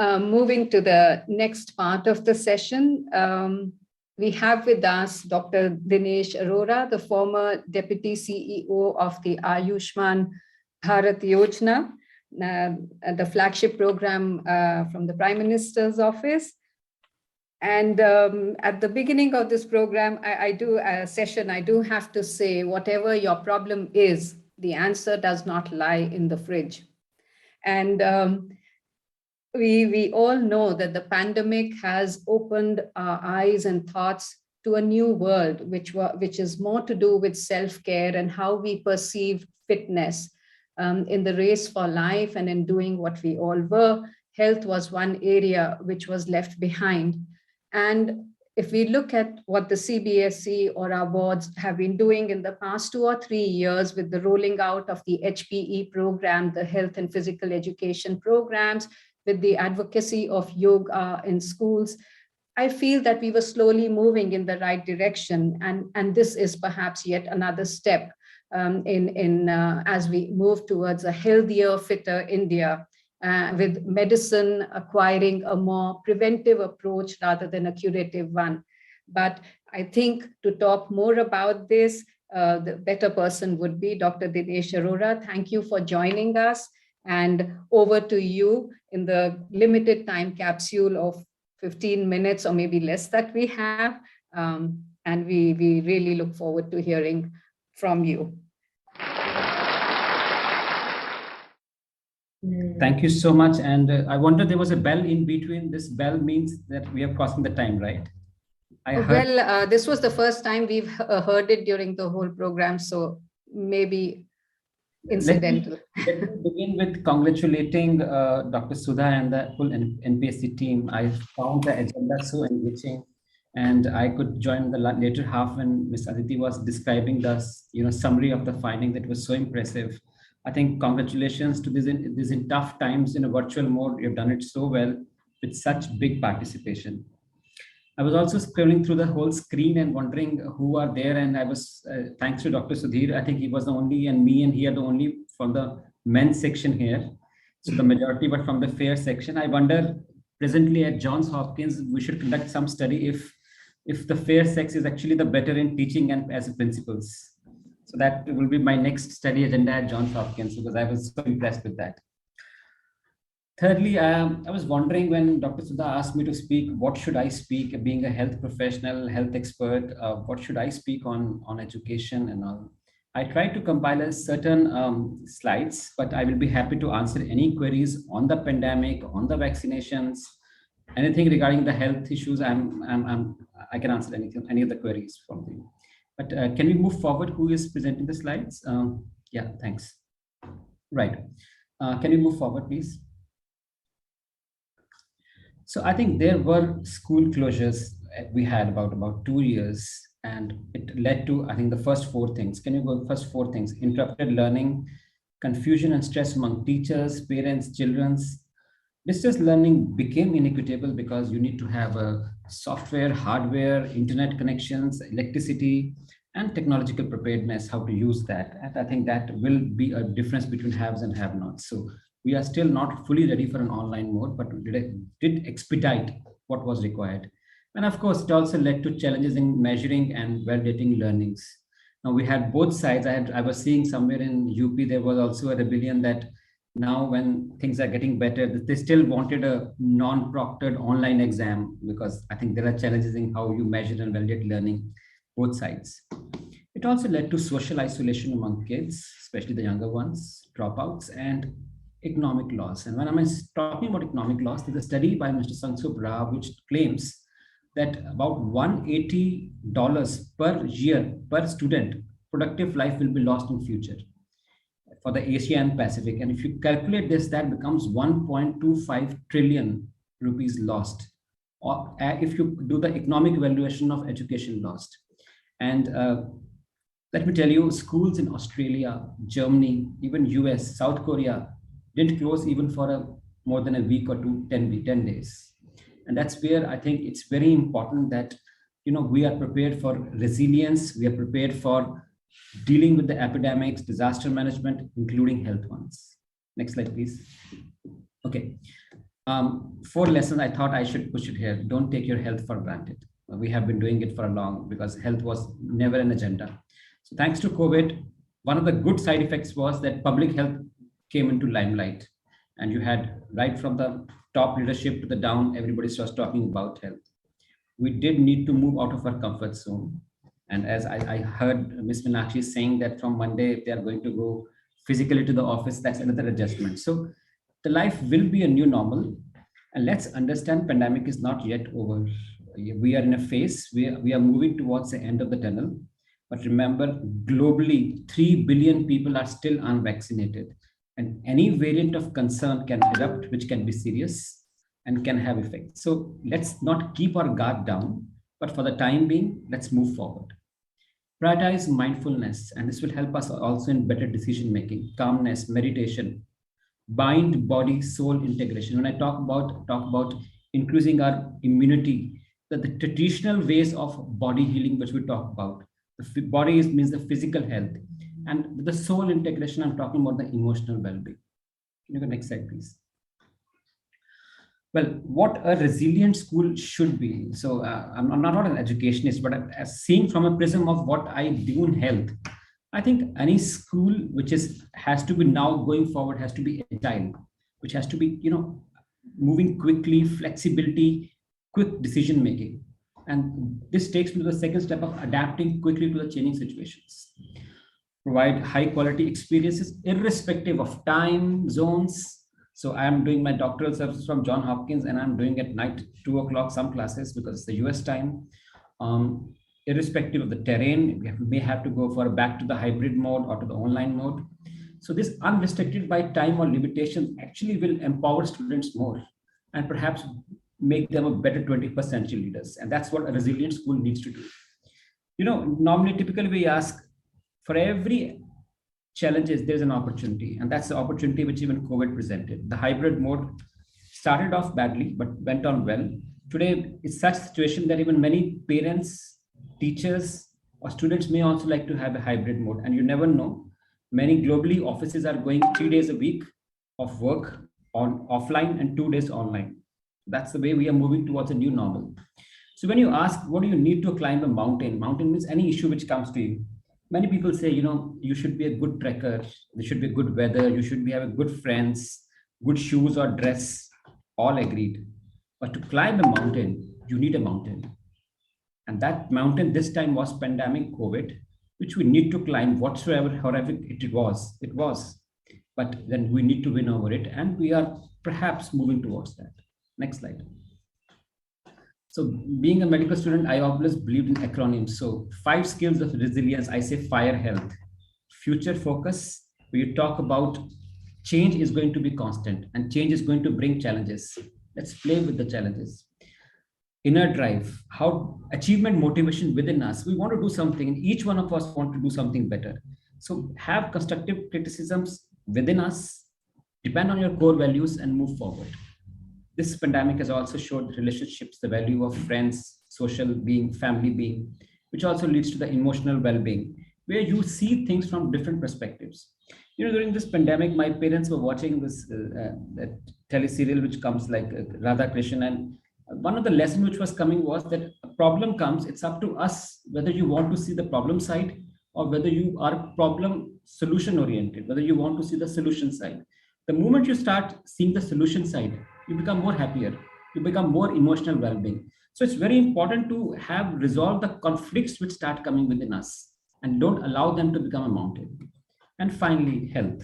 Moving to the next part of the session, we have with us Dr. Dinesh Arora, the former Deputy CEO of the Ayushman Bharat Yojana, the flagship program from the Prime Minister's office. And at the beginning of this program, I do have to say, whatever your problem is, the answer does not lie in the fridge. And we all know that the pandemic has opened our eyes and thoughts to a new world, which is more to do with self-care and how we perceive fitness in the race for life and in doing what we all were. Health was one area which was left behind. And if we look at what the CBSE or our boards have been doing in the past 2 or 3 years with the rolling out of the HPE program, the health and physical education programs, with the advocacy of yoga in schools, I feel that we were slowly moving in the right direction. And this is perhaps yet another step as we move towards a healthier, fitter India, with medicine acquiring a more preventive approach rather than a curative one. But I think to talk more about this, the better person would be Dr. Dinesh Arora. Thank you for joining us. And over to you in the limited time capsule of 15 minutes or maybe less that we have. And we really look forward to hearing from you. Thank you so much. And I wonder, there was a bell in between. This bell means that we are crossing the time, right? Well, this was the first time we've heard it during the whole program, so maybe incidental. Let me begin with congratulating Dr. Sudha and the whole NPSC team. I found the agenda so enriching, and I could join the later half when Ms. Aditi was describing the summary of the finding. That was so impressive. I think congratulations to these in tough times in a virtual mode. You've done it so well with such big participation. I was also scrolling through the whole screen and wondering who are there. And I was, thanks to Dr. Sudhir, I think he was the only, and me and he are the only from the men's section here. So the majority were from the fair section. I wonder, presently at Johns Hopkins, we should conduct some study if the fair sex is actually the better in teaching and as principals. So that will be my next study agenda at Johns Hopkins, because I was so impressed with that. Thirdly, I was wondering, when Dr. Sudha asked me to speak, what should I speak? Being a health professional, health expert, what should I speak on education and all? I tried to compile a certain slides, but I will be happy to answer any queries on the pandemic, on the vaccinations, anything regarding the health issues. I can answer anything, any of the queries from you. But can we move forward? Who is presenting the slides? Yeah, thanks. Right. Can we move forward, please? So I think there were school closures we had about 2 years, and it led to, I think, the first 4 things. Can you go first 4 things? Interrupted learning, confusion and stress among teachers, parents, children. Distance learning became inequitable because you need to have a software, hardware, internet connections, electricity, and technological preparedness, how to use that. And I think that will be a difference between haves and have-nots. So we are still not fully ready for an online mode, but we did expedite what was required. And of course, it also led to challenges in measuring and validating learnings. Now we had both sides. I was seeing somewhere in UP, there was also a rebellion that now when things are getting better, they still wanted a non-proctored online exam, because I think there are challenges in how you measure and validate learning, both sides. It also led to social isolation among kids, especially the younger ones, dropouts, and economic loss. And when I'm talking about economic loss, there's a study by Mr. Sangsup Rao which claims that about $180 per year per student productive life will be lost in future for the Asia and Pacific. And if you calculate this, that becomes 1.25 trillion rupees lost, or if you do the economic valuation of education lost. And let me tell you, schools in Australia, Germany, even US, South Korea didn't close even for more than a week or 10 days. And that's where I think it's very important that we are prepared for resilience, we are prepared for dealing with the epidemics, disaster management, including health ones. Next slide, please. Okay. Four lessons I thought I should push it here. Don't take your health for granted. We have been doing it for a long because health was never an agenda. So thanks to COVID, one of the good side effects was that public health came into limelight, and you had right from the top leadership to the down, everybody starts talking about health. We did need to move out of our comfort zone. And as I heard Ms. Meenakshi saying that from Monday, if they are going to go physically to the office, that's another adjustment. So the life will be a new normal. And let's understand pandemic is not yet over. We are in a phase where we are moving towards the end of the tunnel. But remember, globally, 3 billion people are still unvaccinated. And any variant of concern can erupt, which can be serious and can have effects. So let's not keep our guard down, but for the time being, let's move forward. Prioritize mindfulness, and this will help us also in better decision making, calmness, meditation, mind body soul integration. When I talk about increasing our immunity, the traditional ways of body healing which we talk about, body means the physical health, and with the soul integration I'm talking about the emotional well-being. Can you go next slide please? Well, what a resilient school should be. So I'm not an educationist, but as seeing from a prism of what I do in health, I think any school which is has to be now going forward has to be agile, which has to be moving quickly, flexibility, quick decision making, and this takes me to the second step of adapting quickly to the changing situations. Provide high quality experiences irrespective of time zones. So I am doing my doctoral services from John Hopkins, and I'm doing at night 2 o'clock some classes because it's the US time. Irrespective of the terrain, may have to go for back to the hybrid mode or to the online mode. So this unrestricted by time or limitations actually will empower students more and perhaps make them a better 21st century leaders. And that's what a resilient school needs to do. Normally, typically we ask for every challenges, there's an opportunity. And that's the opportunity which even COVID presented. The hybrid mode started off badly, but went on well. Today, it's such a situation that even many parents, teachers, or students may also like to have a hybrid mode. And you never know. Many globally offices are going 3 days a week of work on offline and 2 days online. That's the way we are moving towards a new normal. So when you ask, what do you need to climb a mountain? Mountain means any issue which comes to you. Many people say, you should be a good trekker. There should be good weather. You should be having good friends, good shoes or dress. All agreed. But to climb a mountain, you need a mountain. And that mountain this time was pandemic COVID, which we need to climb whatsoever, however it was. It was. But then we need to win over it. And we are perhaps moving towards that. Next slide. So being a medical student, I always believed in acronyms. So 5 skills of resilience, I say fire health, future focus. We talk about change is going to be constant and change is going to bring challenges. Let's play with the challenges. Inner drive, how achievement motivation within us. We want to do something and each one of us want to do something better. So have constructive criticisms within us, depend on your core values and move forward. This pandemic has also showed relationships, the value of friends, social being, family being, which also leads to the emotional well-being, where you see things from different perspectives. During this pandemic, my parents were watching this teleserial which comes like Radha Krishnan, and one of the lessons which was coming was that a problem comes, it's up to us whether you want to see the problem side or whether you are problem solution oriented, whether you want to see the solution side. The moment you start seeing the solution side, you become more happier, you become more emotional well-being. So it's very important to have resolved the conflicts which start coming within us and don't allow them to become a mountain. And finally, health,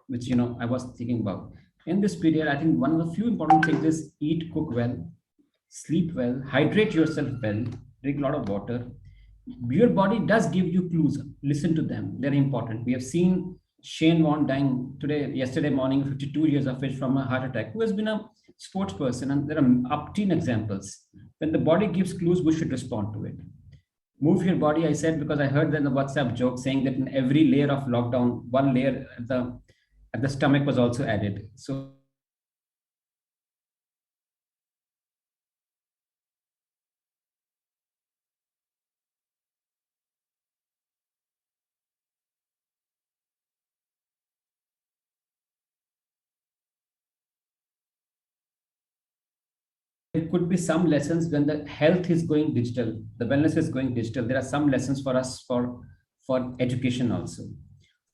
which I was thinking about. In this period, I think one of the few important things is eat, cook well, sleep well, hydrate yourself well, drink a lot of water. Your body does give you clues. Listen to them. They're important. We have seen Shane Warne dying yesterday morning, 52 years of age from a heart attack, who has been a sports person. And there are upteen examples. When the body gives clues, we should respond to it. Move your body, I said, because I heard in the WhatsApp joke saying that in every layer of lockdown, one layer at the stomach was also added. So could be some lessons when the health is going digital, the wellness is going digital. There are some lessons for us for education also.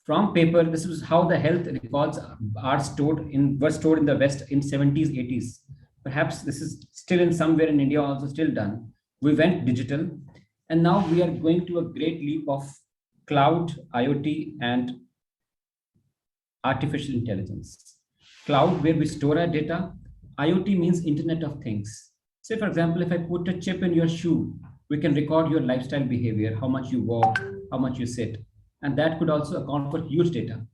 From paper, this is how the health records were stored in the West in 70s, 80s. Perhaps this is still in somewhere in India also still done. We went digital, and now we are going to a great leap of cloud, IoT, and artificial intelligence. Cloud, where we store our data. IoT means Internet of Things. Say, for example, if I put a chip in your shoe, we can record your lifestyle behavior, how much you walk, how much you sit, and that could also account for huge data.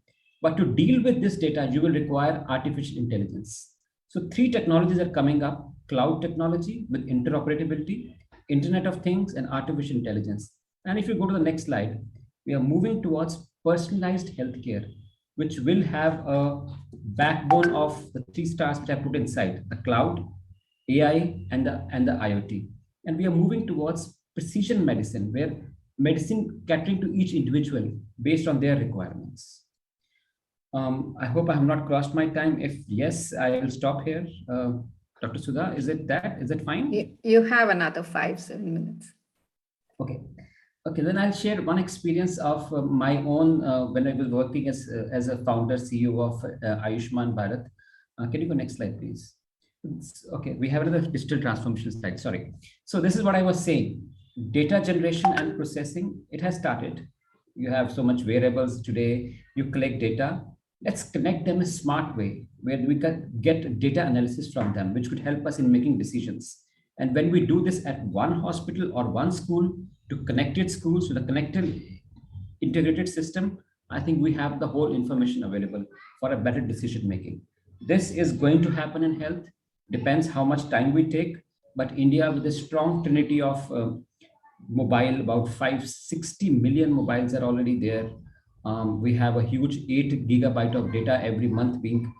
But to deal with this data, you will require artificial intelligence. So three technologies are coming up: cloud technology with interoperability, Internet of Things, and artificial intelligence. And if you go to the next slide, we are moving towards personalized healthcare, which will have a backbone of the three stars which I put inside: the cloud, AI, and the IoT. And we are moving towards precision medicine, where medicine catering to each individual based on their requirements. I hope I have not crossed my time. If yes, I will stop here. Dr. Sudha, is it fine? You have another 5-7 minutes. Okay. Okay, then I'll share one experience of my own when I was working as a founder, CEO of Ayushman Bharat. Can you go next slide, please? Okay, we have another digital transformation slide, sorry. So this is what I was saying. Data generation and processing, it has started. You have so much variables today, you collect data. Let's connect them in a smart way, where we can get data analysis from them, which could help us in making decisions. And when we do this at one hospital or one school, to connected schools with a connected integrated system, I think we have the whole information available for a better decision making. This is going to happen in health, depends how much time we take, but India with a strong trinity of mobile, about 560 million mobiles are already there. We have a huge 8 gigabyte of data every month being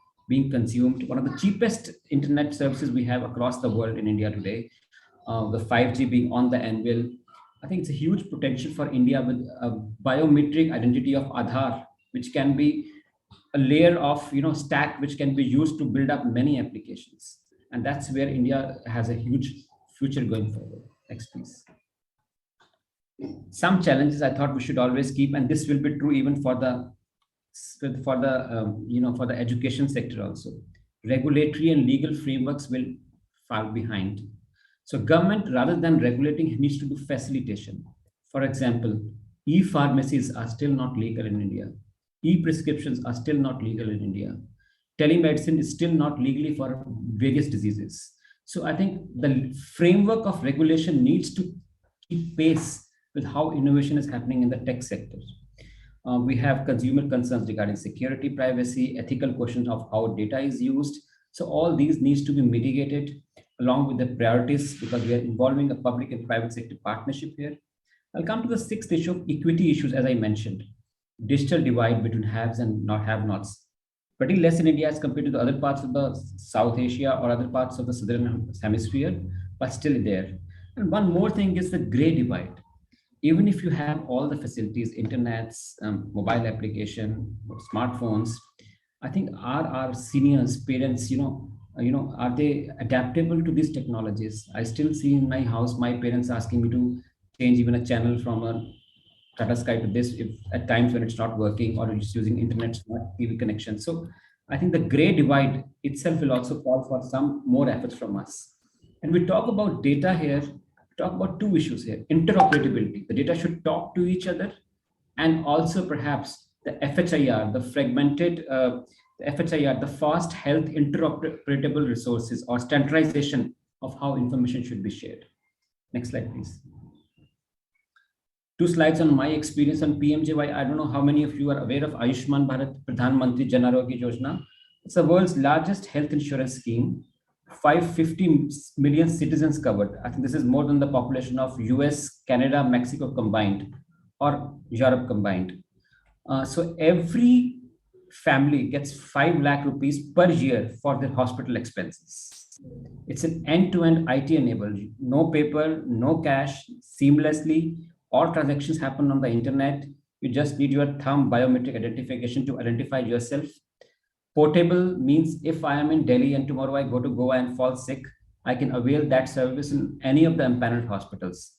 consumed. One of the cheapest internet services we have across the world in India today. The 5G being on the anvil. I think it's a huge potential for India with a biometric identity of Aadhaar, which can be a layer of stack which can be used to build up many applications. And that's where India has a huge future going forward. Next, please. Some challenges I thought we should always keep, and this will be true even for the education sector also. Regulatory and legal frameworks will fall behind. So government, rather than regulating, needs to do facilitation. For example, e-pharmacies are still not legal in India. E-prescriptions are still not legal in India. Telemedicine is still not legally for various diseases. So I think the framework of regulation needs to keep pace with how innovation is happening in the tech sector. We have consumer concerns regarding security, privacy, ethical questions of how data is used. So all these needs to be mitigated along with the priorities, because we are involving a public and private sector partnership here. I'll come to the sixth issue of equity issues, as I mentioned. Digital divide between haves and not have-nots. Pretty less in India as compared to the other parts of the South Asia or other parts of the Southern Hemisphere, but still there. And one more thing is the gray divide. Even if you have all the facilities, internets, mobile application, smartphones, I think our seniors, parents, are they adaptable to these technologies? I still see in my house, my parents asking me to change even a channel from a Tata Sky to this, if at times when it's not working or it's using internet smart TV connection. So I think the gray divide itself will also call for some more efforts from us. And we talk about data here, talk about two issues here: interoperability. The data should talk to each other, and also perhaps the FHIR, the fragmented FHIR, the fast health interoperable resources, or standardization of how information should be shared. Next slide, please. 2 slides on my experience on PMJY. I don't know how many of you are aware of Ayushman Bharat Pradhan Mantri Jan Arogya Yojana. It's the world's largest health insurance scheme. 550 million citizens covered. I think this is more than the population of US, Canada, Mexico combined, or Europe combined. So every family gets 5 lakh rupees per year for their hospital expenses. It's an end-to-end IT enabled, no paper, no cash, seamlessly. All transactions happen on the internet. You just need your thumb biometric identification to identify yourself. Portable means if I am in Delhi and tomorrow I go to Goa and fall sick, I can avail that service in any of the empaneled hospitals.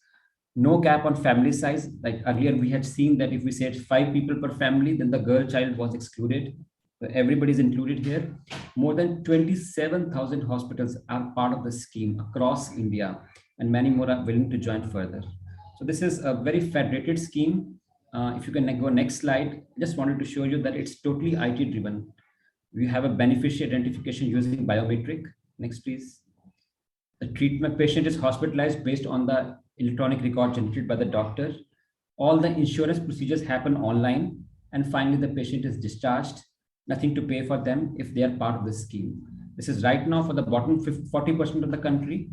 No cap on family size. Like earlier, we had seen that if we said 5 people per family, then the girl child was excluded. So everybody is included here. More than 27,000 hospitals are part of the scheme across India, and many more are willing to join further. So this is a very federated scheme. If you can go next slide, I just wanted to show you that it's totally IT driven. We have a beneficiary identification using biometric. Next, please. The treatment patient is hospitalized based on the electronic record generated by the doctor. All the insurance procedures happen online. And finally, the patient is discharged. Nothing to pay for them if they are part of the scheme. This is right now for the bottom 40% of the country.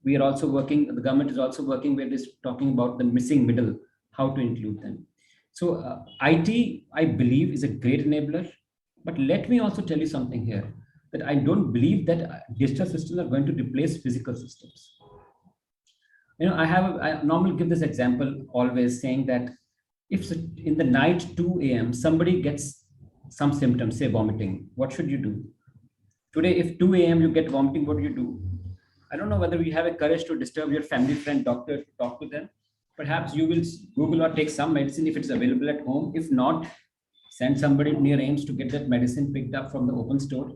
We are also working, the government is also working with this, talking about the missing middle, how to include them. So IT, I believe, is a great enabler. But let me also tell you something here, that I don't believe that digital systems are going to replace physical systems. I normally give this example always saying that if in the night 2 a.m. somebody gets some symptoms, say vomiting, what should you do? Today, if 2 a.m. you get vomiting, what do you do? I don't know whether you have a courage to disturb your family friend doctor to talk to them. Perhaps you will Google or take some medicine if it's available at home. If not, send somebody near AIMS to get that medicine picked up from the open store.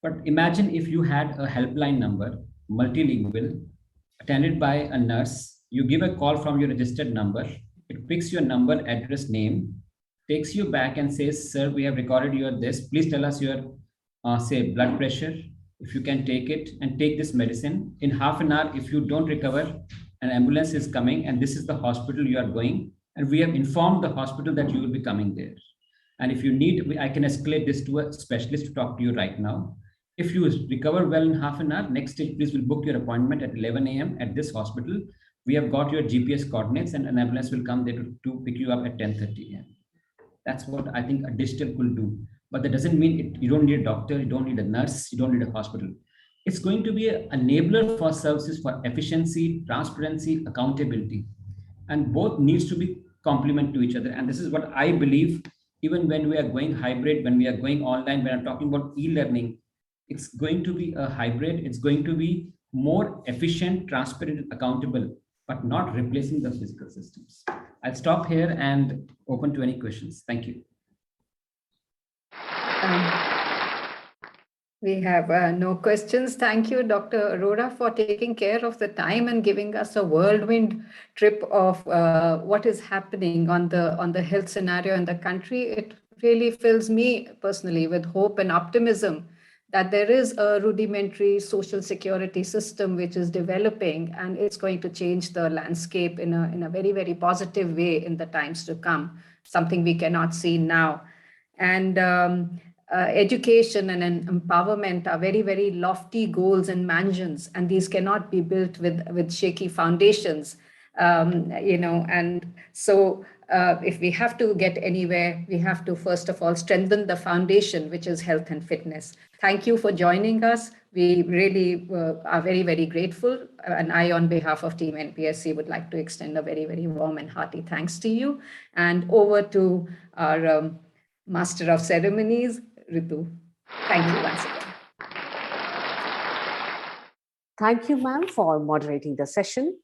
But imagine if you had a helpline number, multilingual, attended by a nurse. You give a call from your registered number. It picks your number, address, name, takes you back and says, "Sir, we have recorded your this. Please tell us your, say, blood pressure. If you can take it and take this medicine. In half an hour, if you don't recover, an ambulance is coming and this is the hospital you are going. And we have informed the hospital that you will be coming there. And if you need, I can escalate this to a specialist to talk to you right now. If you recover well in half an hour, next stage, please will book your appointment at 11 a.m. at this hospital. We have got your GPS coordinates and an ambulance will come there to pick you up at 10:30 a.m. That's what I think a digital could do. But that doesn't mean you don't need a doctor, you don't need a nurse, you don't need a hospital. It's going to be an enabler for services for efficiency, transparency, accountability. And both needs to be complement to each other. And this is what I believe, even when we are going hybrid, when we are going online, when I'm talking about e-learning, it's going to be a hybrid. It's going to be more efficient, transparent, accountable, but not replacing the physical systems. I'll stop here and open to any questions. Thank you. We have no questions. Thank you, Dr. Arora, for taking care of the time and giving us a whirlwind trip of what is happening on the health scenario in the country. It really fills me personally with hope and optimism that there is a rudimentary social security system which is developing, and it's going to change the landscape in a very, very positive way in the times to come, something we cannot see now. And education and empowerment are very, very lofty goals and mansions, and these cannot be built with shaky foundations. And so if we have to get anywhere, we have to first of all strengthen the foundation, which is health and fitness. Thank you for joining us. We really are very, very grateful. And I, on behalf of Team NPSC, would like to extend a very, very warm and hearty thanks to you. And over to our Master of Ceremonies, Ritu. Thank you once again. Thank you, ma'am, for moderating the session.